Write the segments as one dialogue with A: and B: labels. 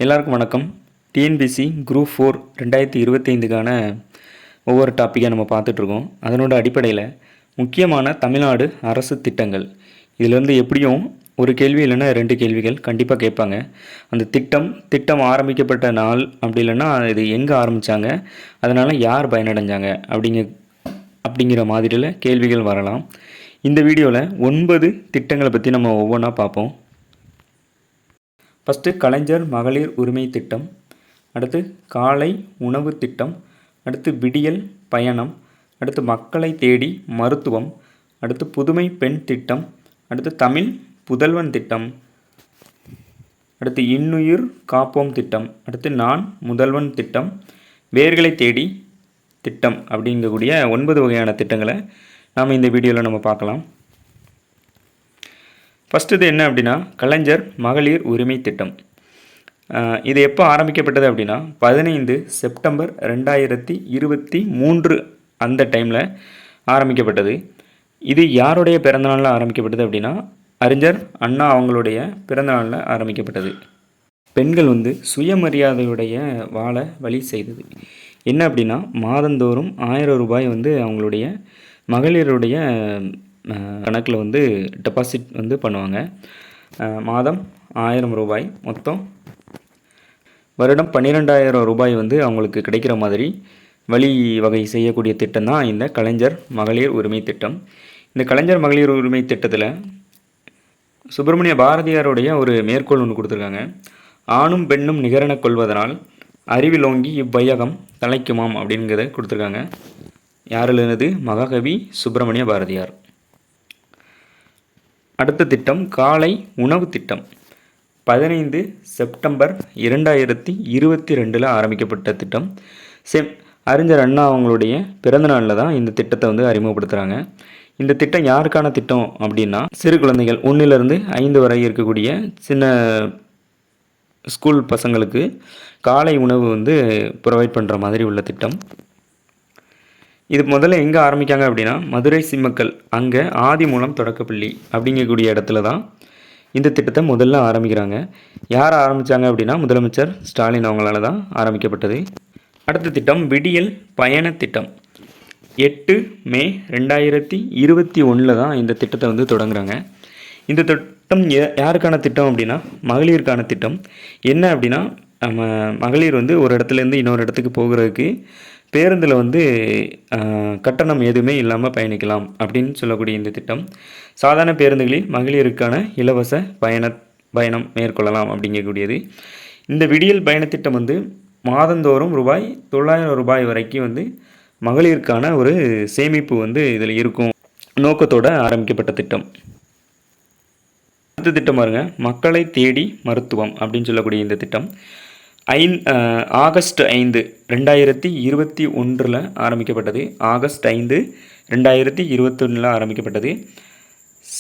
A: எல்லாருக்கும் வணக்கம். TNPSC group 4 2025க்கான ஒவ்வொரு டாப்பிக்காக நம்ம பார்த்துட்ருக்கோம். அதனோட அடிப்படையில் முக்கியமான தமிழ்நாடு அரசு திட்டங்கள், இதிலேருந்து எப்படியும் ஒரு கேள்வி இல்லைன்னா 2 கேள்விகள் கண்டிப்பாக கேட்பாங்க. அந்த திட்டம் ஆரம்பிக்கப்பட்ட நாள், அப்படி இல்லைன்னா இது எங்கே ஆரம்பித்தாங்க, அதனால் யார் பயனடைஞ்சாங்க அப்படிங்கிற மாதிரியில் கேள்விகள் வரலாம். இந்த வீடியோவில் 9 திட்டங்களை பற்றி நம்ம ஒவ்வொன்றா பார்ப்போம். ஃபஸ்ட்டு கலைஞர் மகளிர் உரிமை திட்டம், அடுத்து காலை உணவு திட்டம், அடுத்து விடியல் பயணம், அடுத்து மக்களை தேடி மருத்துவம், அடுத்து புதுமை பெண் திட்டம், அடுத்து தமிழ் புதல்வன் திட்டம், அடுத்து இன்னுயிர் காப்போம் திட்டம், அடுத்து நான் முதல்வன் திட்டம், வேர்களை தேடி திட்டம் அப்படிங்கக்கூடிய 9 வகையான திட்டங்களை நாம் இந்த வீடியோவில் நம்ம பார்க்கலாம். ஃபஸ்ட்டு இது என்ன அப்படின்னா கலைஞர் மகளிர் உரிமை திட்டம். இது எப்போ ஆரம்பிக்கப்பட்டது அப்படின்னா 15 செப்டம்பர் 2023 அந்த டைமில் ஆரம்பிக்கப்பட்டது. இது யாருடைய பிறந்தநாளில் ஆரம்பிக்கப்பட்டது அப்படின்னா அறிஞர் அண்ணா அவங்களுடைய பிறந்தநாளில் ஆரம்பிக்கப்பட்டது. பெண்கள் சுயமரியாதையுடைய வாழ வழி செய்தது. என்ன அப்படின்னா மாதந்தோறும் 1000 ரூபாய் அவங்களுடைய மகளிருடைய கணக்கில் டெபாசிட் பண்ணுவாங்க. மாதம் 1000 ரூபாய், மொத்தம் வருடம் 12,000 ரூபாய் அவங்களுக்கு கிடைக்கிற மாதிரி வழி வகை செய்யக்கூடிய திட்டம் தான் இந்த கலைஞர் மகளிர் உரிமை திட்டம். இந்த கலைஞர் மகளிர் உரிமை திட்டத்தில் சுப்பிரமணிய பாரதியாருடைய ஒரு மேற்கோள் ஒன்று கொடுத்துருக்காங்க. ஆணும் பெண்ணும் நிகரென கொள்வதனால் அறிவிலோங்கி இவ்வையகம் தலைக்குமாம் அப்படிங்கிறத கொடுத்துருக்காங்க. யாரிலிருந்து? மகாகவி சுப்பிரமணிய பாரதியார். அடுத்த திட்டம் காலை உணவு திட்டம். 15 செப்டம்பர் 2022 ஆரம்பிக்கப்பட்ட திட்டம். அறிஞர் அண்ணா அவங்களுடைய பிறந்தநாளில் தான் இந்த திட்டத்தை அறிமுகப்படுத்துகிறாங்க. இந்த திட்டம் யாருக்கான திட்டம் அப்படின்னா சிறு குழந்தைகள் 1லிருந்து 5 வரை இருக்கக்கூடிய சின்ன ஸ்கூல் பசங்களுக்கு காலை உணவு ப்ரொவைட் பண்ணுற மாதிரி உள்ள திட்டம். இது முதல்ல எங்கே ஆரம்பிக்காங்க அப்படின்னா மதுரை சிம்மக்கல், அங்கே ஆதிமூலம் தொடக்கப்பள்ளி அப்படிங்கக்கூடிய இடத்துல தான் இந்த திட்டத்தை முதல்ல ஆரம்பிக்கிறாங்க. யார் ஆரம்பித்தாங்க அப்படின்னா முதலமைச்சர் ஸ்டாலின் அவங்களால தான் ஆரம்பிக்கப்பட்டது. அடுத்த திட்டம் விடியல் பயண திட்டம். 8 மே 2021 தான் இந்த திட்டத்தை தொடங்குறாங்க. இந்த திட்டம் யாருக்கான திட்டம் அப்படின்னா மகளிருக்கான திட்டம். என்ன அப்படின்னா நம்ம மகளிர் ஒரு இடத்துலேருந்து இன்னொரு இடத்துக்கு போகிறதுக்கு பேருந்தில் கட்டணம் எதுவுமே இல்லாமல் பயணிக்கலாம் அப்படின்னு சொல்லக்கூடிய இந்த திட்டம். சாதாரண பேருந்துகளில் மகளிருக்கான இலவச பயணம் மேற்கொள்ளலாம் அப்படிங்கக்கூடியது. இந்த விடியல் பயண திட்டம் மாதந்தோறும் ரூபாய் 900 ரூபாய் வரைக்கும் மகளிருக்கான ஒரு சேமிப்பு இதில் இருக்கும் நோக்கத்தோடு ஆரம்பிக்கப்பட்ட திட்டம். அடுத்த திட்டம் பாருங்க, மக்களை தேடி மருத்துவம் அப்படின்னு சொல்லக்கூடிய இந்த திட்டம் ஆகஸ்ட் 5 2021 ஆரம்பிக்கப்பட்டது. ஆகஸ்ட் 5 2021 ஆரம்பிக்கப்பட்டது.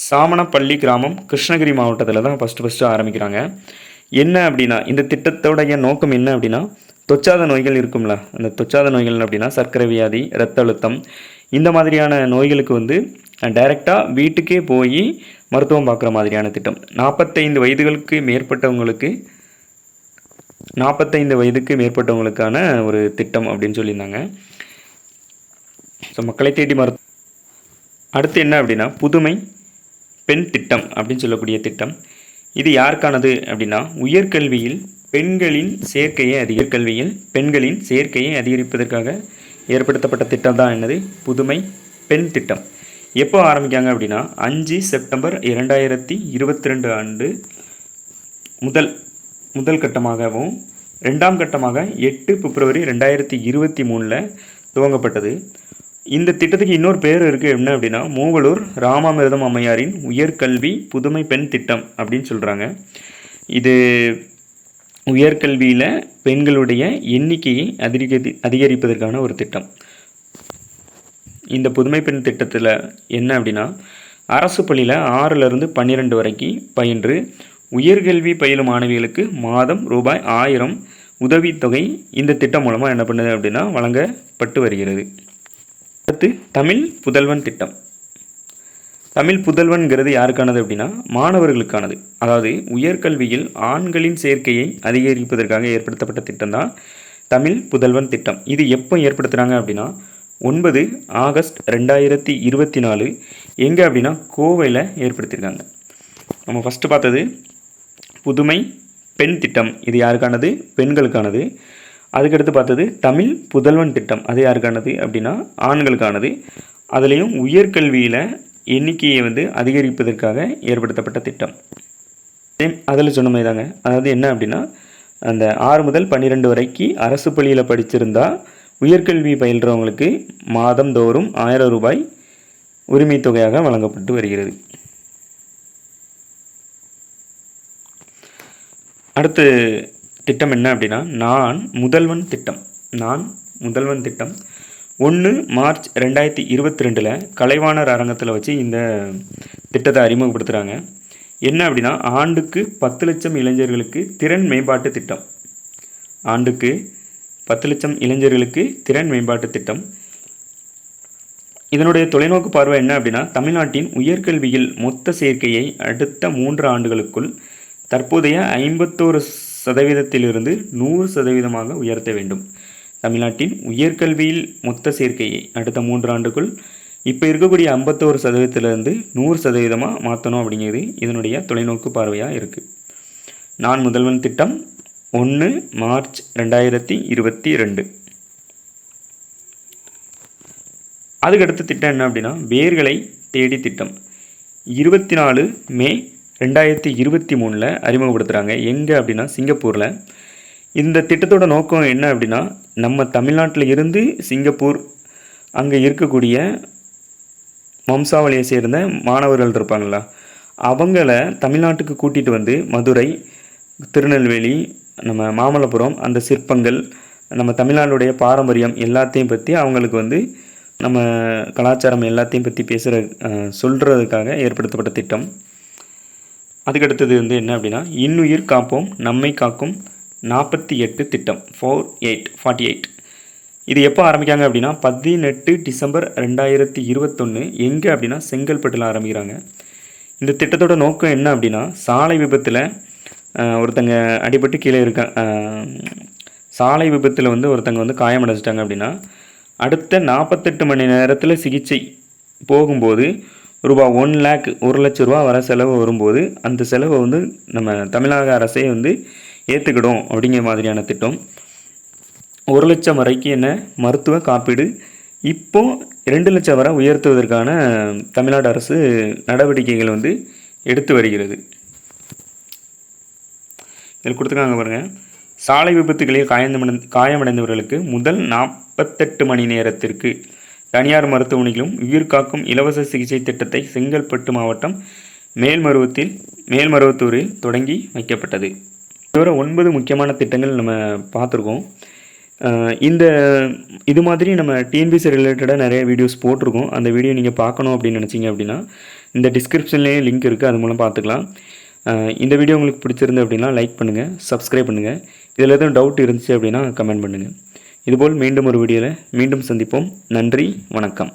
A: சாமணப்பள்ளி கிராமம் கிருஷ்ணகிரி மாவட்டத்தில் தான் ஃபஸ்ட்டு ஆரம்பிக்கிறாங்க. என்ன அப்படின்னா இந்த திட்டத்தோடைய நோக்கம் என்ன அப்படின்னா தொச்சாத நோய்கள் இருக்கும்ல, அந்த தொச்சாத நோய்கள் அப்படின்னா சர்க்கரை வியாதி, இரத்த அழுத்தம், இந்த மாதிரியான நோய்களுக்கு டைரெக்டாக வீட்டுக்கே போய் மருத்துவம் பார்க்குற மாதிரியான திட்டம். 45 வயதுக்கு மேற்பட்டவங்களுக்கான ஒரு திட்டம் அப்படின்னு சொல்லியிருந்தாங்க. ஸோ மக்களை தேடி அடுத்து என்ன அப்படின்னா புதுமை பெண் திட்டம் அப்படின்னு சொல்லக்கூடிய திட்டம். இது யாருக்கானது அப்படின்னா உயர்கல்வியில் பெண்களின் சேர்க்கையை அதிகரிப்பதற்காக ஏற்படுத்தப்பட்ட திட்டம் தான் என்னது புதுமை பெண் திட்டம். எப்போ ஆரம்பிக்காங்க அப்படின்னா 5 செப்டம்பர் 2022 ஆண்டு முதல் கட்டமாகவும் 2ஆம் கட்டமாக 8 பிப்ரவரி 2023 துவங்கப்பட்டது. இந்த திட்டத்துக்கு இன்னொரு பேர் இருக்குது. என்ன அப்படின்னா மூவலூர் ராமாமிர்தம் அம்மையாரின் உயர்கல்வி புதுமை பெண் திட்டம் அப்படின்னு சொல்கிறாங்க. இது உயர்கல்வியில் பெண்களுடைய எண்ணிக்கையை அதிகரிப்பதற்கான ஒரு திட்டம். இந்த புதுமை பெண் திட்டத்தில் என்ன அப்படின்னா அரசு பள்ளியில் 6லிருந்து 12 வரைக்கும் பயின்று உயர்கல்வி பயிலும் மாணவிகளுக்கு மாதம் ரூபாய் 1000 உதவித்தொகை இந்த திட்டம் மூலமாக என்ன பண்ணுது அப்படின்னா வழங்கப்பட்டு வருகிறது. அடுத்து தமிழ் புதல்வன் திட்டம். தமிழ் புதல்வன்கிறது யாருக்கானது அப்படின்னா மாணவர்களுக்கானது. அதாவது உயர்கல்வியில் ஆண்களின் சேர்க்கையை அதிகரிப்பதற்காக ஏற்படுத்தப்பட்ட திட்டம் தான் தமிழ் புதல்வன் திட்டம். இது எப்போ ஏற்படுத்துகிறாங்க அப்படின்னா 9 ஆகஸ்ட் 2024 எங்கே அப்படின்னா கோவையில் ஏற்படுத்தியிருக்காங்க. நம்ம ஃபஸ்ட்டு பார்த்தது புதுமை பெண் திட்டம், இது யாருக்கானது? பெண்களுக்கானது. அதுக்கடுத்து பார்த்தது தமிழ் புதல்வன் திட்டம், அது யாருக்கானது அப்படின்னா ஆண்களுக்கானது. அதுலேயும் உயர்கல்வியில் எண்ணிக்கையை அதிகரிப்பதற்காக ஏற்படுத்தப்பட்ட திட்டம். அதில் சொன்ன மாதிரி தாங்க. அதாவது என்ன அப்படின்னா அந்த 6 முதல் 12 வரைக்கும் அரசு பள்ளியில் படிச்சிருந்தா உயர்கல்வி பயில்றவங்களுக்கு மாதந்தோறும் 1000 ரூபாய் உரிமை தொகையாக வழங்கப்பட்டு வருகிறது. அடுத்து திட்டம் என்ன அப்படின்னா நான் முதல்வன் திட்டம். 1 மார்ச் 2022 கலைவாணர் அரங்கத்தில் வச்சு இந்த திட்டத்தை அறிமுகப்படுத்துகிறாங்க. என்ன அப்படின்னா ஆண்டுக்கு 10 லட்சம் இளைஞர்களுக்கு திறன் மேம்பாட்டு திட்டம். ஆண்டுக்கு 10 லட்சம் இளைஞர்களுக்கு திறன் மேம்பாட்டு திட்டம். இதனுடைய தொலைநோக்கு பார்வை என்ன அப்படின்னா தமிழ்நாட்டின் உயர்கல்வியில் மொத்த சேர்க்கையை அடுத்த 3 ஆண்டுகளுக்குள் தற்போதைய 51% 100% உயர்த்த வேண்டும். தமிழ்நாட்டின் உயர்கல்வியில் மொத்த சேர்க்கையை அடுத்த 3 ஆண்டுக்குள் இப்போ இருக்கக்கூடிய 51% 100% மாற்றணும் அப்படிங்கிறது இதனுடைய தொலைநோக்கு பார்வையாக இருக்குது. நான் முதல்வன் திட்டம் 1 மார்ச் 2022. அதுக்கடுத்த திட்டம் என்ன அப்படின்னா வேர்களை தேடி திட்டம். 24 மே 2023 அறிமுகப்படுத்துகிறாங்க. எங்கே அப்படின்னா சிங்கப்பூரில். இந்த திட்டத்தோட நோக்கம் என்ன அப்படின்னா நம்ம தமிழ்நாட்டில் இருந்து சிங்கப்பூர் அங்கே இருக்கக்கூடிய வம்சாவளியை சேர்ந்த மாணவர்கள் இருப்பாங்களா, அவங்கள தமிழ்நாட்டுக்கு கூட்டிகிட்டு வந்து மதுரை, திருநெல்வேலி, நம்ம மாமல்லபுரம், அந்த சிற்பங்கள், நம்ம தமிழ்நாடுடைய பாரம்பரியம் எல்லாத்தையும் பற்றி அவங்களுக்கு நம்ம கலாச்சாரம் எல்லாத்தையும் பற்றி சொல்கிறதுக்காக ஏற்படுத்தப்பட்ட திட்டம். அதுக்கடுத்தது என்ன அப்படின்னா இன்னுயிர் காப்போம் நம்மை காக்கும் 48 திட்டம் 48. இது எப்போ ஆரம்பிக்காங்க அப்படின்னா 18 டிசம்பர் 2021 எங்கே அப்படின்னா செங்கல்பட்டில் ஆரம்பிக்கிறாங்க. இந்த திட்டத்தோட நோக்கம் என்ன அப்படின்னா சாலை விபத்தில் ஒருத்தங்க அடிபட்டு கீழே சாலை விபத்தில் ஒருத்தங்க காயமடைச்சிட்டாங்க அப்படின்னா அடுத்த 48 மணி நேரத்தில் சிகிச்சை போகும்போது ரூபாய் 1 லட்ச ரூபா வர செலவு வரும்போது அந்த செலவை நம்ம தமிழக அரசே ஏற்றுக்கிடும் அப்படிங்கிற மாதிரியான திட்டம். 1 லட்சம் வரைக்கும் என்ன மருத்துவ காப்பீடு இப்போ 2 லட்சம் வரை உயர்த்துவதற்கான தமிழ்நாடு அரசு நடவடிக்கைகள் எடுத்து வருகிறது. இதில் கொடுத்துருக்காங்க பாருங்கள். சாலை விபத்துகளில் காயமடைந்தவர்களுக்கு முதல் 48 மணி நேரத்திற்கு தனியார் மருத்துவமனைகளும் உயிர் காக்கும் இலவச சிகிச்சை திட்டத்தை செங்கல்பட்டு மாவட்டம் மேல்மருவத்தூரில் தொடங்கி வைக்கப்பட்டது. இதுவரை 9 முக்கியமான திட்டங்கள் நம்ம பார்த்துருக்கோம். இது மாதிரி நம்ம டிஎன்பிஎஸ்சி ரிலேட்டடாக நிறைய வீடியோஸ் போட்டிருக்கோம். அந்த வீடியோ நீங்கள் பார்க்கணும் அப்படின்னு நினச்சிங்க அப்படின்னா இந்த டிஸ்கிரிப்ஷன்லேயே லிங்க் இருக்குது, அது மூலம் பார்த்துக்கலாம். இந்த வீடியோ உங்களுக்கு பிடிச்சிருந்து அப்படின்னா லைக் பண்ணுங்கள், சப்ஸ்கிரைப் பண்ணுங்கள். இதில் எதுவும் டவுட் இருந்துச்சு அப்படின்னா கமெண்ட் பண்ணுங்கள். இதுபோல் மீண்டும் ஒரு வீடியோவில் மீண்டும் சந்திப்போம். நன்றி, வணக்கம்.